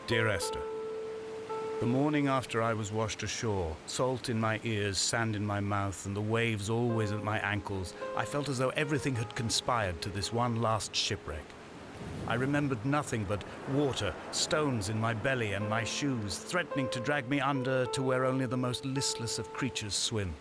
Dear Esther, the morning after I was washed ashore, salt in my ears, sand in my mouth, and the waves always at my ankles, I felt as though everything had conspired to this one last shipwreck. I remembered nothing but water, stones in my belly and my shoes, threatening to drag me under to where only the most listless of creatures swim.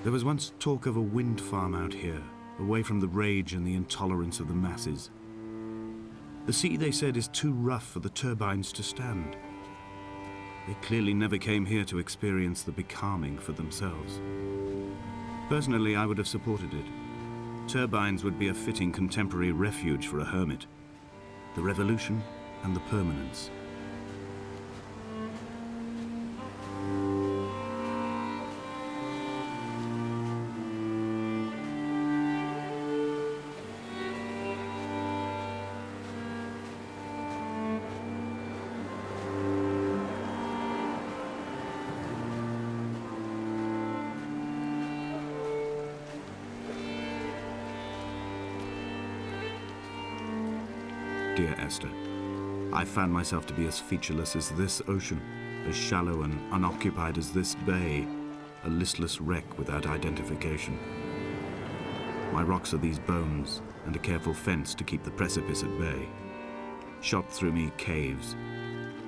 There was once talk of a wind farm out here, away from the rage and the intolerance of the masses. The sea, they said, is too rough for the turbines to stand. They clearly never came here to experience the becalming for themselves. Personally, I would have supported it. Turbines would be a fitting contemporary refuge for a hermit. The revolution and the permanence. Dear Esther, I found myself to be as featureless as this ocean, as shallow and unoccupied as this bay, a listless wreck without identification. My rocks are these bones, and a careful fence to keep the precipice at bay. Shot through me caves,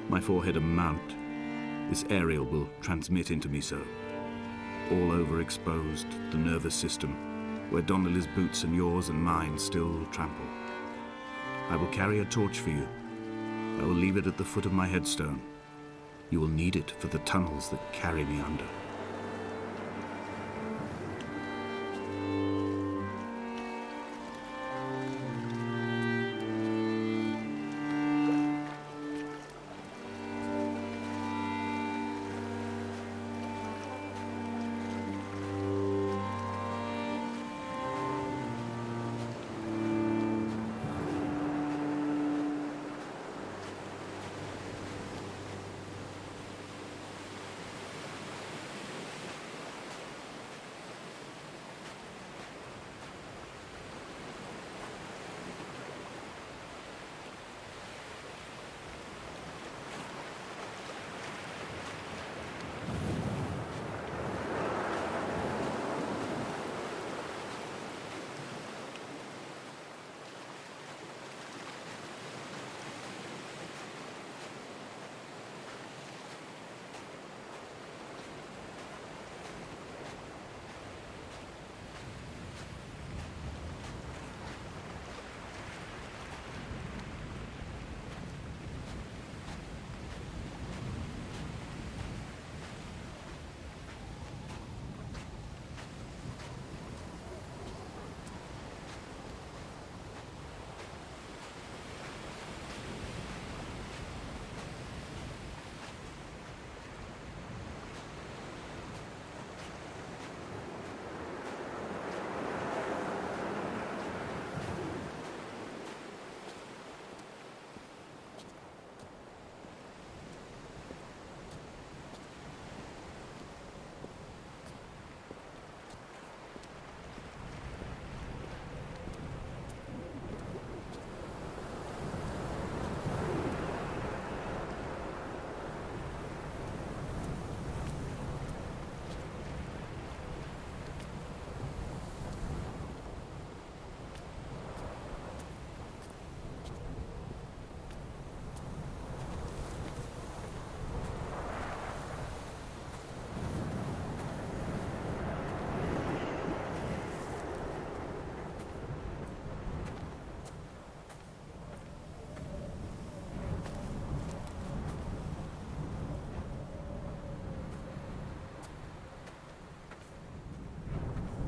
my forehead a mount. This aerial will transmit into me so. All overexposed, the nervous system, where Donnelly's boots and yours and mine still trample. I will carry a torch for you. I will leave it at the foot of my headstone. You will need it for the tunnels that carry me under.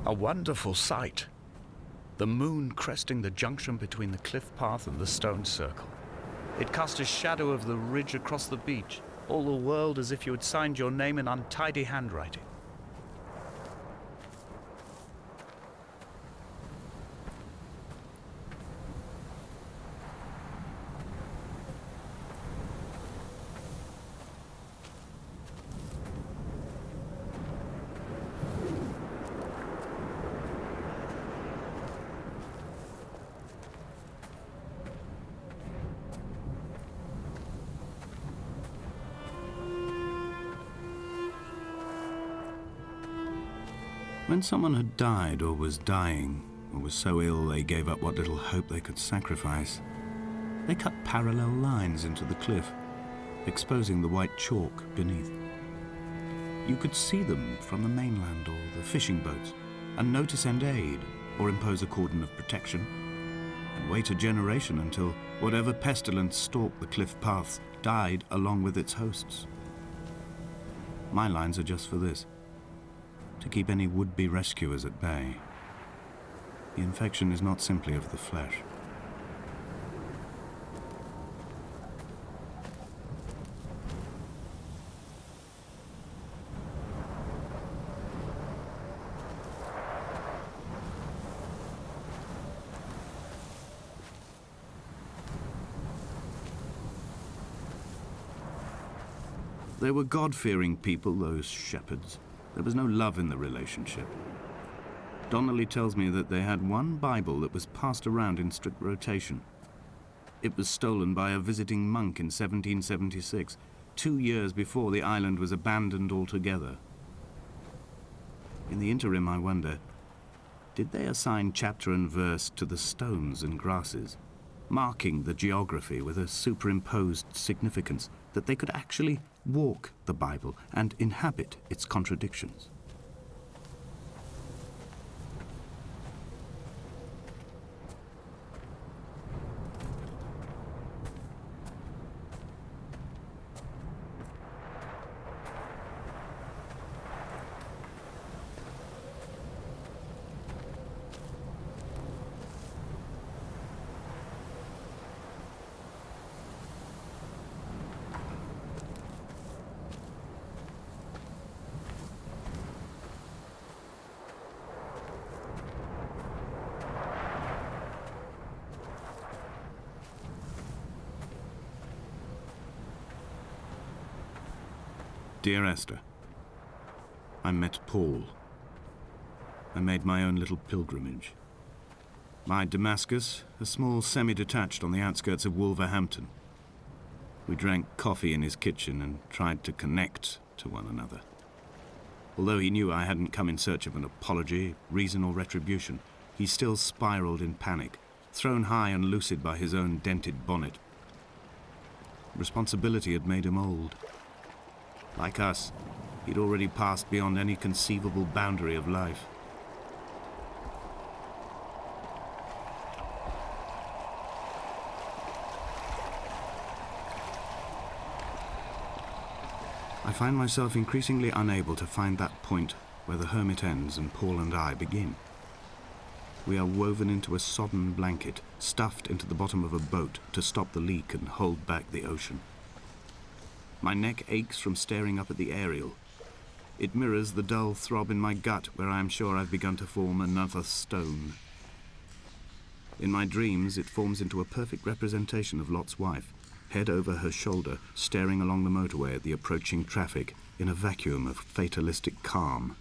A wonderful sight. The moon cresting the junction between the cliff path and the stone circle. It cast a shadow of the ridge across the beach, all the world as if you had signed your name in untidy handwriting. When someone had died or was dying, or was so ill they gave up what little hope they could sacrifice, they cut parallel lines into the cliff, exposing the white chalk beneath. You could see them from the mainland or the fishing boats, and know to send aid or impose a cordon of protection, and wait a generation until whatever pestilence stalked the cliff paths died along with its hosts. My lines are just for this: to keep any would-be rescuers at bay. The infection is not simply of the flesh. They were God-fearing people, those shepherds. There was no love in the relationship. Donnelly tells me that they had one Bible that was passed around in strict rotation. It was stolen by a visiting monk in 1776, 2 years before the island was abandoned altogether. In the interim, I wonder, did they assign chapter and verse to the stones and grasses, marking the geography with a superimposed significance that they could actually walk the Bible and inhabit its contradictions? Dear Esther, I met Paul. I made my own little pilgrimage. My Damascus, a small semi-detached on the outskirts of Wolverhampton. We drank coffee in his kitchen and tried to connect to one another. Although he knew I hadn't come in search of an apology, reason or retribution, he still spiraled in panic, thrown high and lucid by his own dented bonnet. Responsibility had made him old. Like us, he'd already passed beyond any conceivable boundary of life. I find myself increasingly unable to find that point where the hermit ends and Paul and I begin. We are woven into a sodden blanket, stuffed into the bottom of a boat to stop the leak and hold back the ocean. My neck aches from staring up at the aerial. It mirrors the dull throb in my gut where I am sure I've begun to form another stone. In my dreams, it forms into a perfect representation of Lot's wife, head over her shoulder, staring along the motorway at the approaching traffic in a vacuum of fatalistic calm.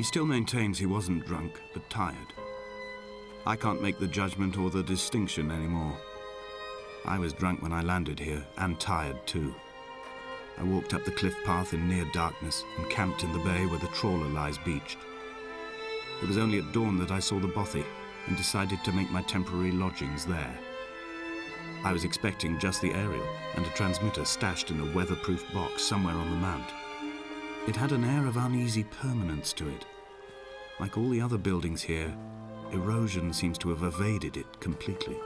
He still maintains he wasn't drunk, but tired. I can't make the judgment or the distinction anymore. I was drunk when I landed here, and tired too. I walked up the cliff path in near darkness and camped in the bay where the trawler lies beached. It was only at dawn that I saw the bothy and decided to make my temporary lodgings there. I was expecting just the aerial and a transmitter stashed in a weatherproof box somewhere on the mount. It had an air of uneasy permanence to it. Like all the other buildings here, erosion seems to have evaded it completely.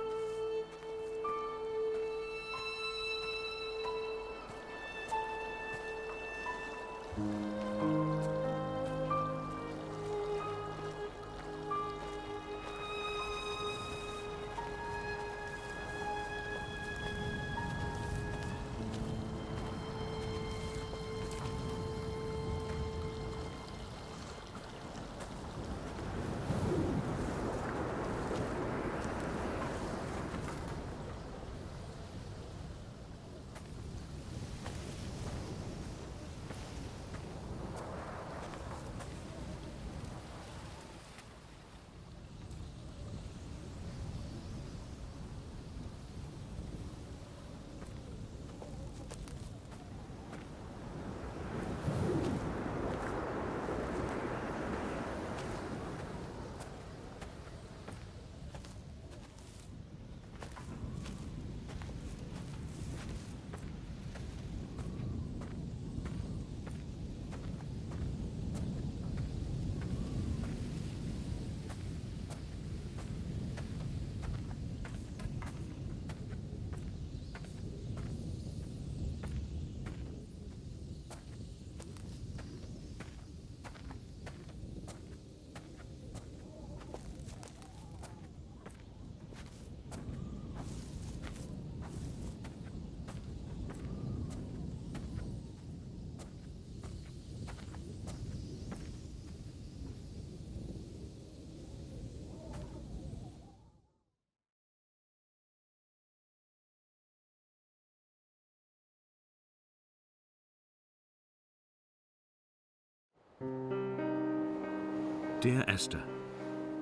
Dear Esther,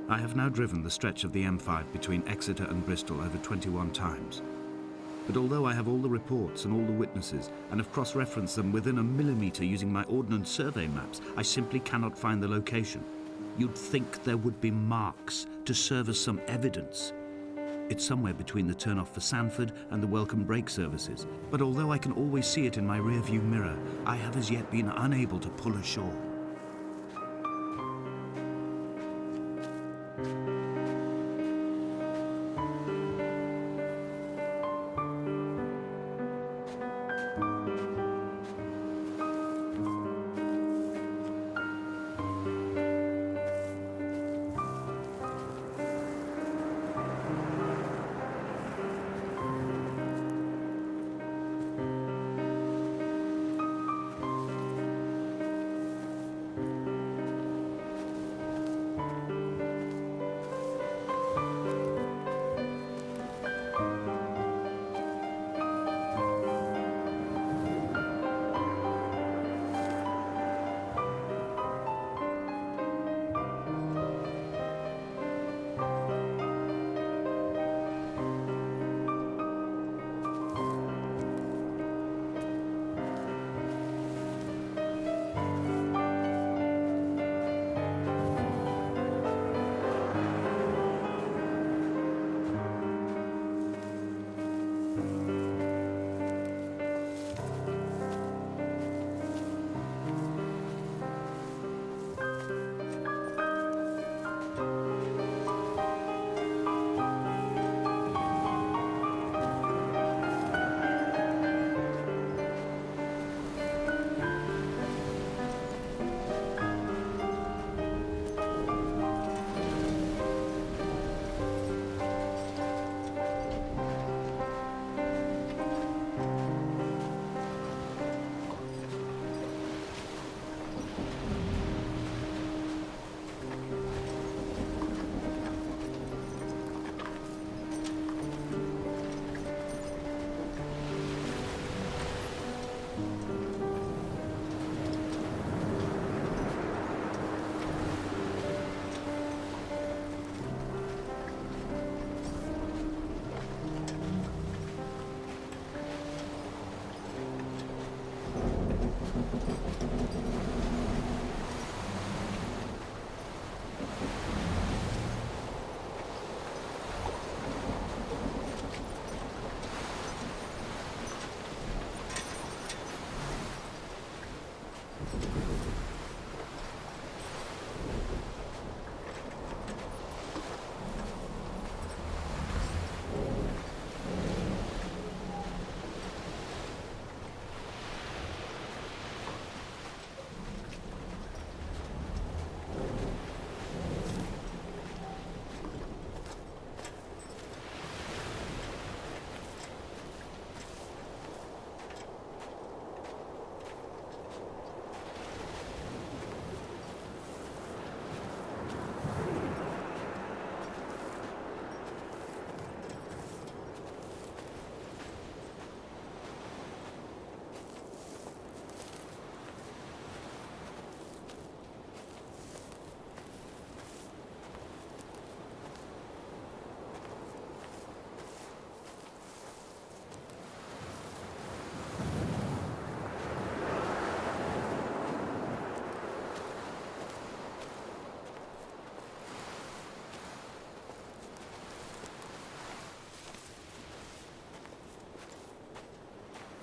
I have now driven the stretch of the M5 between Exeter and Bristol over 21 times. But although I have all the reports and all the witnesses and have cross-referenced them within a millimetre using my Ordnance Survey maps, I simply cannot find the location. You'd think there would be marks to serve as some evidence. It's somewhere between the turn-off for Sanford and the welcome brake services. But although I can always see it in my rear-view mirror, I have as yet been unable to pull ashore.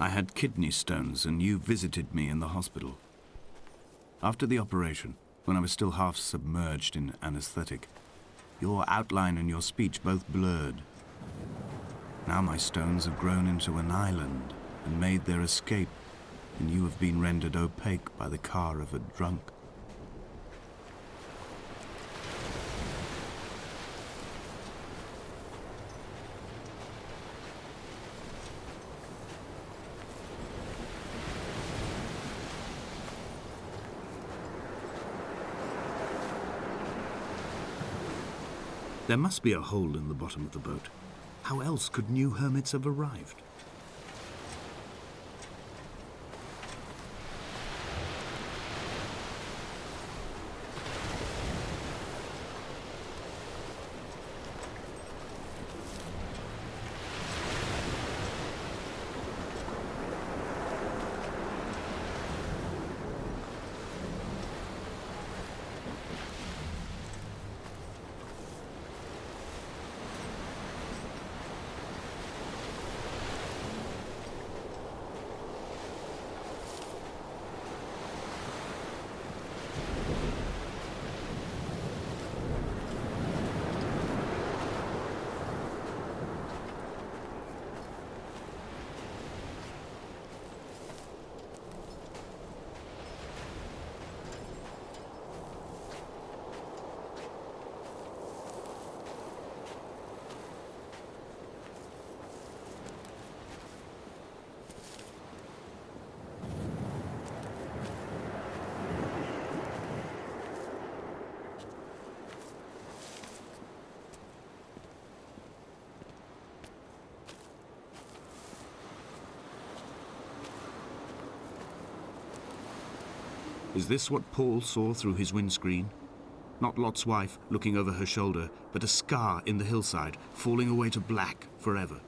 I had kidney stones, and you visited me in the hospital. After the operation, when I was still half submerged in anesthetic, your outline and your speech both blurred. Now my stones have grown into an island and made their escape, and you have been rendered opaque by the car of a drunk. There must be a hole in the bottom of the boat. How else could new hermits have arrived? Is this what Paul saw through his windscreen? Not Lot's wife looking over her shoulder, but a scar in the hillside, falling away to black forever.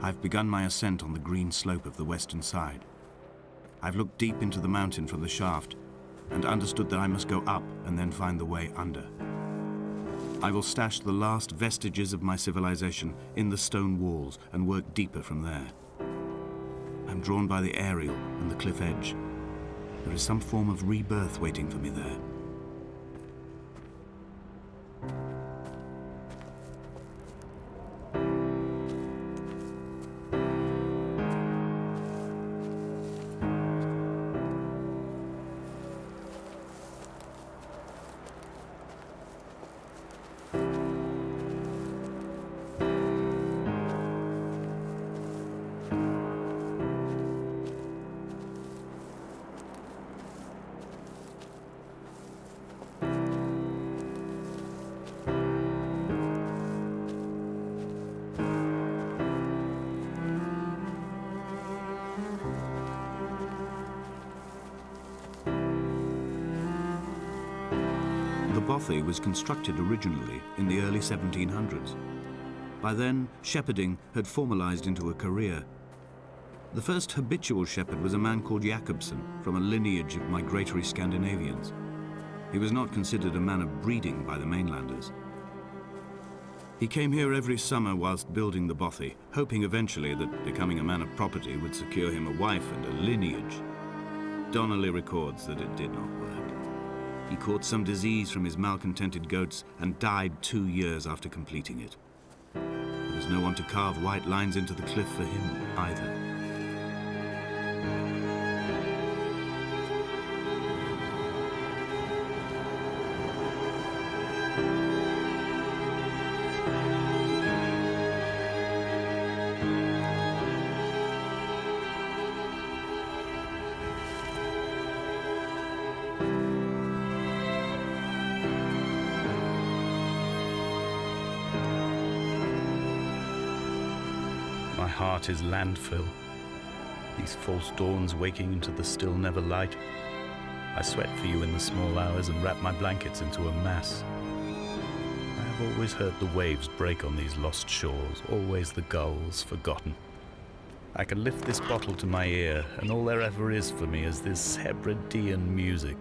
I've begun my ascent on the green slope of the western side. I've looked deep into the mountain from the shaft and understood that I must go up and then find the way under. I will stash the last vestiges of my civilization in the stone walls and work deeper from there. I'm drawn by the aerial and the cliff edge. There is some form of rebirth waiting for me there. bothy was constructed originally in the early 1700s. By then, shepherding had formalized into a career. The first habitual shepherd was a man called Jakobsen, from a lineage of migratory Scandinavians. He was not considered a man of breeding by the mainlanders. He came here every summer whilst building the bothy, hoping eventually that becoming a man of property would secure him a wife and a lineage. Donnelly records that it did not work. He caught some disease from his malcontented goats and died 2 years after completing it. There was no one to carve white lines into the cliff for him either. My heart is landfill, these false dawns waking into the still never light. I sweat for you in the small hours and wrap my blankets into a mass. I have always heard the waves break on these lost shores, always the gulls forgotten. I can lift this bottle to my ear, and all there ever is for me is this Hebridean music.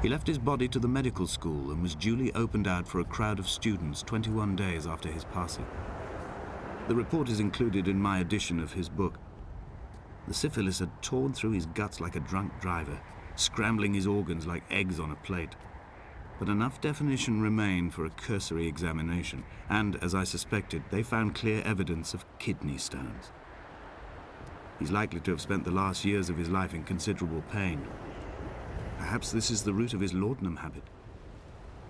He left his body to the medical school and was duly opened out for a crowd of students 21 days after his passing. The report is included in my edition of his book. The syphilis had torn through his guts like a drunk driver, scrambling his organs like eggs on a plate. But enough definition remained for a cursory examination, and, as I suspected, they found clear evidence of kidney stones. He's likely to have spent the last years of his life in considerable pain. Perhaps this is the root of his laudanum habit.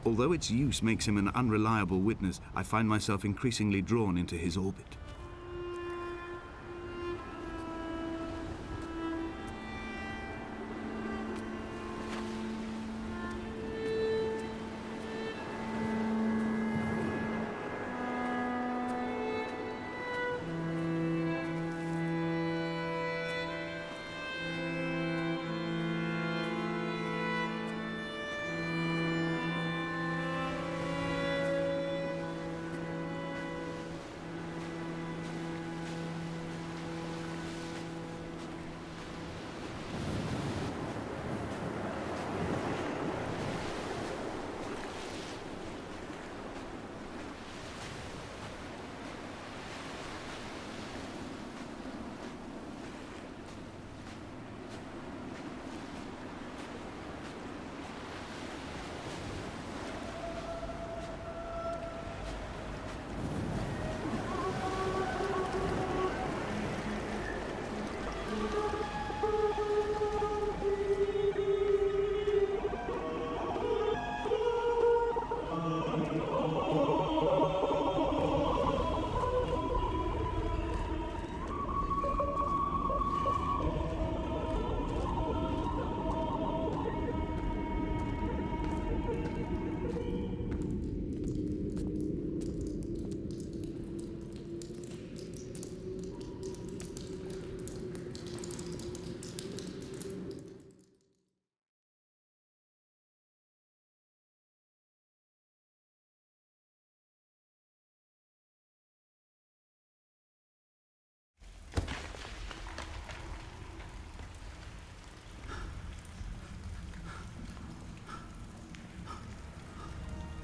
Although its use makes him an unreliable witness, I find myself increasingly drawn into his orbit.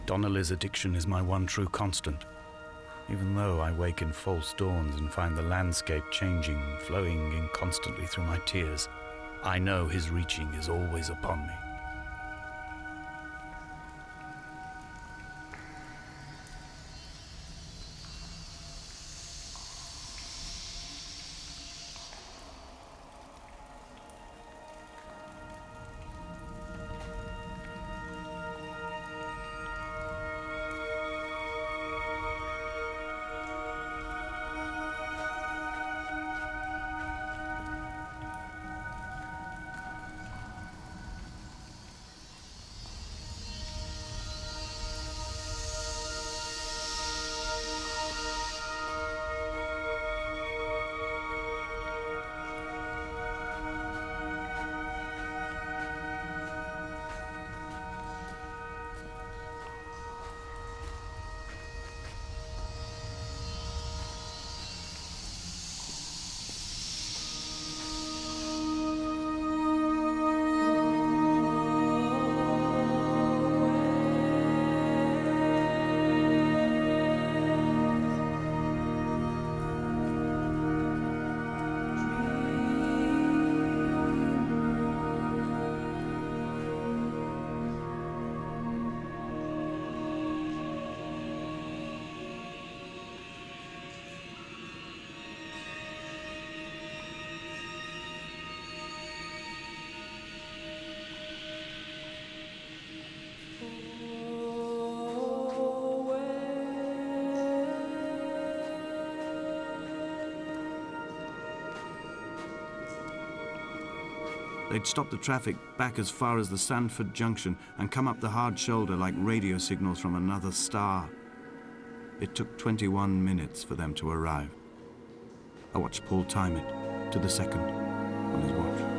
Donnelly's addiction is my one true constant. Even though I wake in false dawns and find the landscape changing, flowing inconstantly through my tears, I know his reaching is always upon me. They'd stop the traffic back as far as the Sandford Junction and come up the hard shoulder like radio signals from another star. It took 21 minutes for them to arrive. I watched Paul time it to the second on his watch.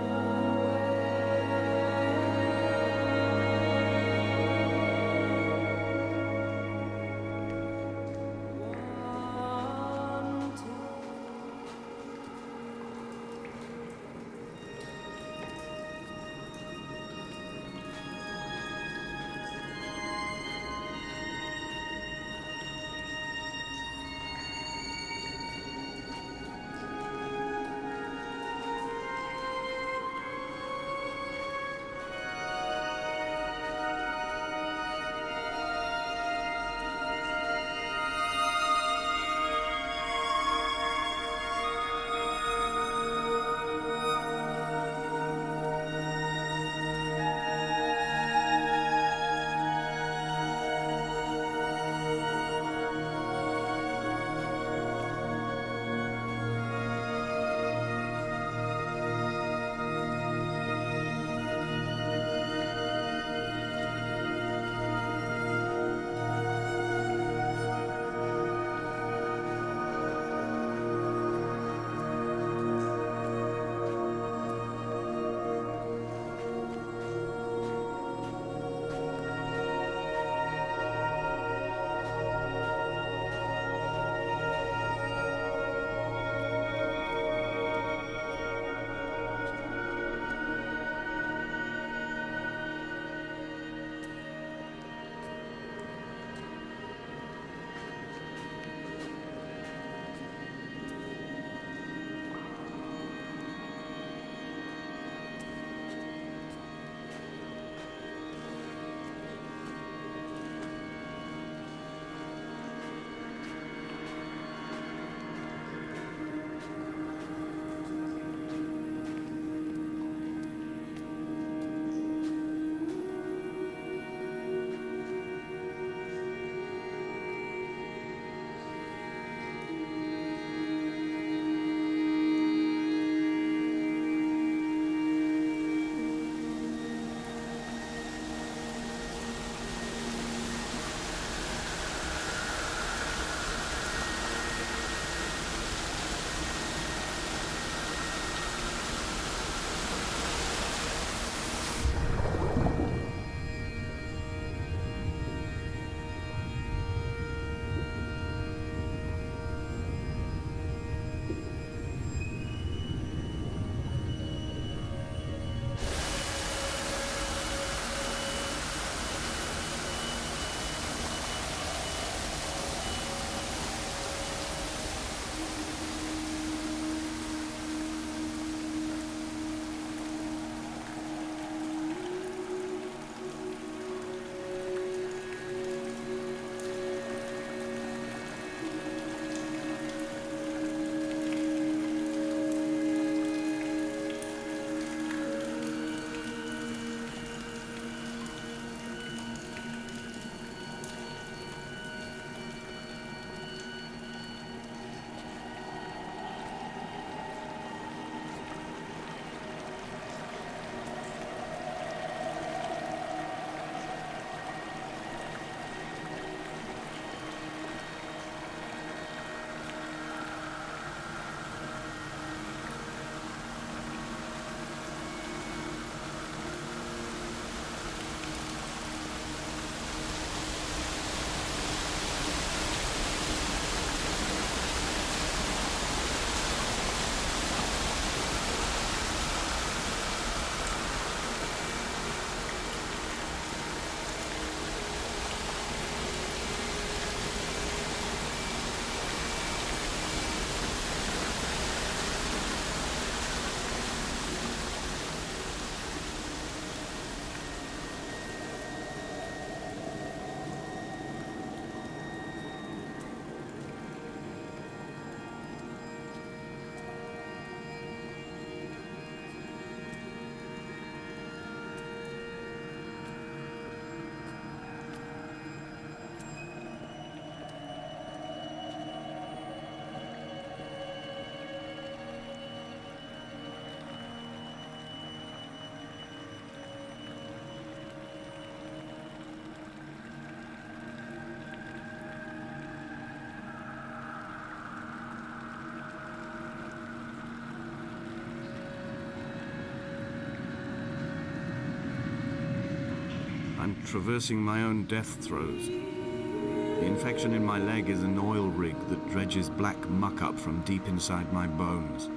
I'm traversing my own death throes. The infection in my leg is an oil rig that dredges black muck up from deep inside my bones.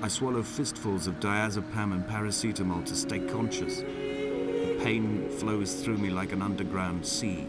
I swallow fistfuls of diazepam and paracetamol to stay conscious. The pain flows through me like an underground sea.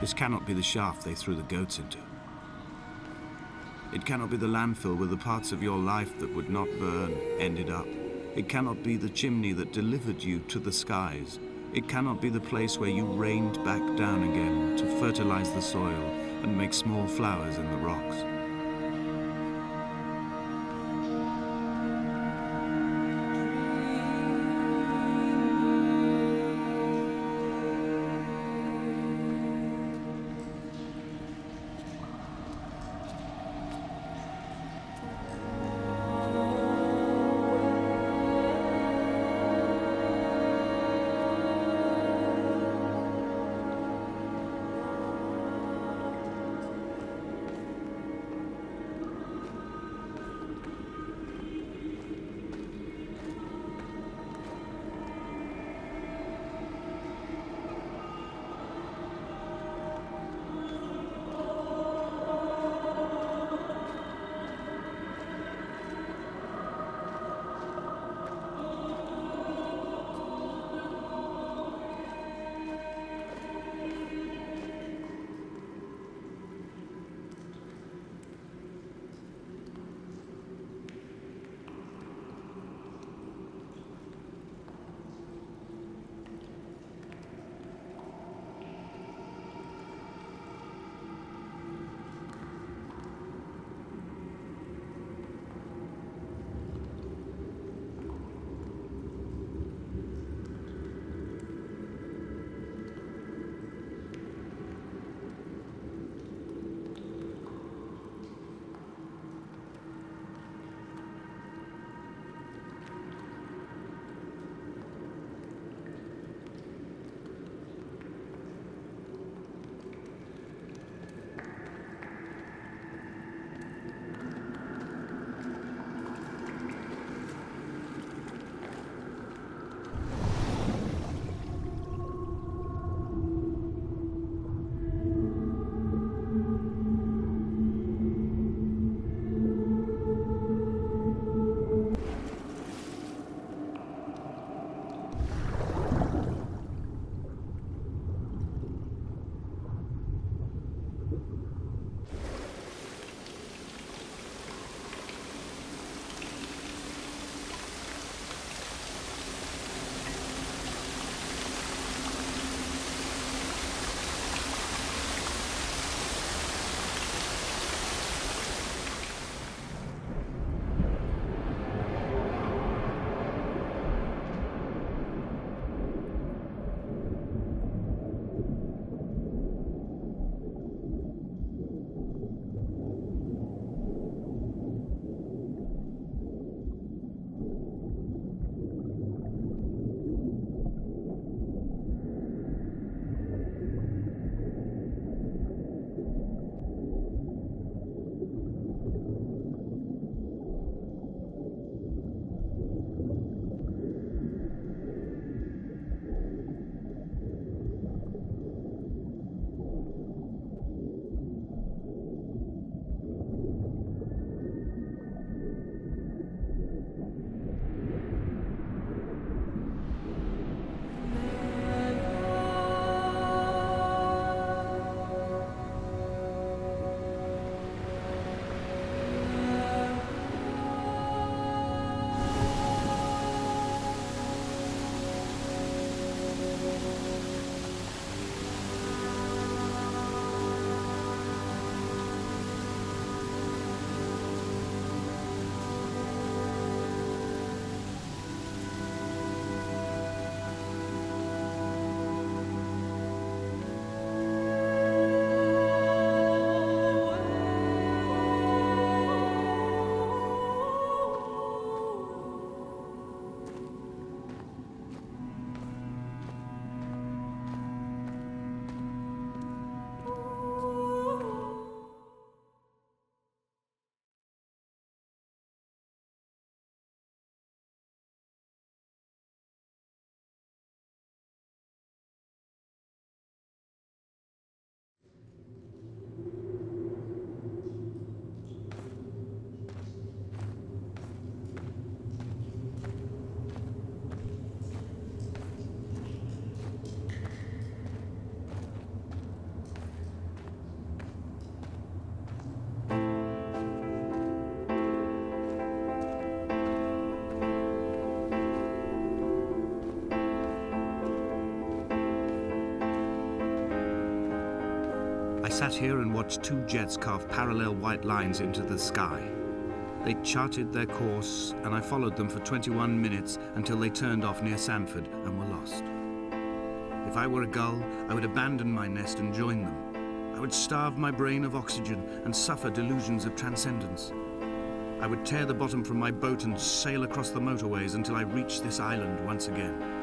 This cannot be the shaft they threw the goats into. It cannot be the landfill where the parts of your life that would not burn ended up. It cannot be the chimney that delivered you to the skies. It cannot be the place where you rained back down again to fertilize the soil and make small flowers in the rocks. sat here and watched two jets carve parallel white lines into the sky. They charted their course, and I followed them for 21 minutes until they turned off near Sanford and were lost. If I were a gull, I would abandon my nest and join them. I would starve my brain of oxygen and suffer delusions of transcendence. I would tear the bottom from my boat and sail across the motorways until I reached this island once again.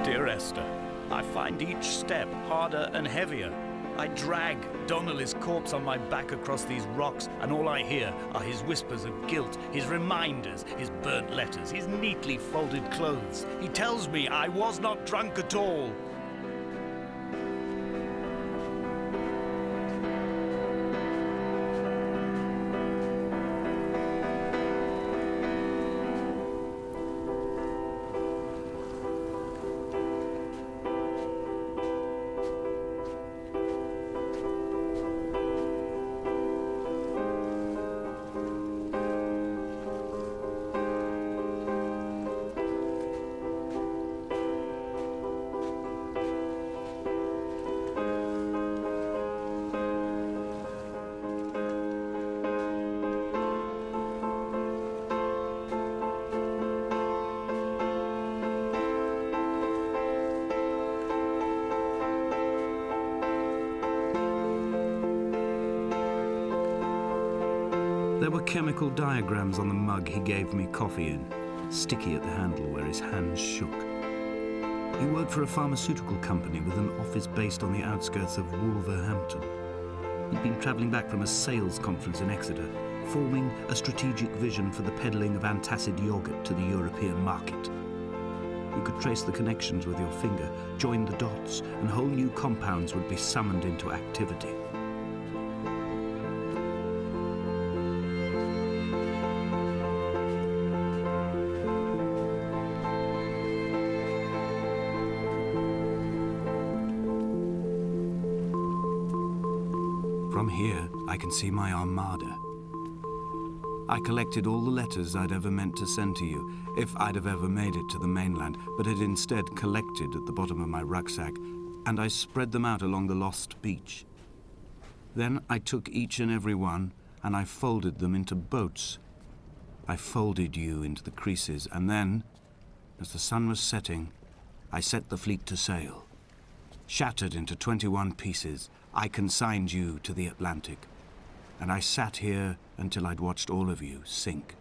Dear Esther, I find each step harder and heavier. I drag Donnelly's corpse on my back across these rocks, and all I hear are his whispers of guilt, his reminders, his burnt letters, his neatly folded clothes. He tells me I was not drunk at all. There were chemical diagrams on the mug he gave me coffee in, sticky at the handle where his hands shook. He worked for a pharmaceutical company with an office based on the outskirts of Wolverhampton. He'd been travelling back from a sales conference in Exeter, forming a strategic vision for the peddling of antacid yogurt to the European market. You could trace the connections with your finger, join the dots, and whole new compounds would be summoned into activity. From here, I can see my armada. I collected all the letters I'd ever meant to send to you, if I'd have ever made it to the mainland, but had instead collected at the bottom of my rucksack, and I spread them out along the lost beach. Then I took each and every one, and I folded them into boats. I folded you into the creases, and then, as the sun was setting, I set the fleet to sail. Shattered into 21 pieces, I consigned you to the Atlantic, and I sat here until I'd watched all of you sink.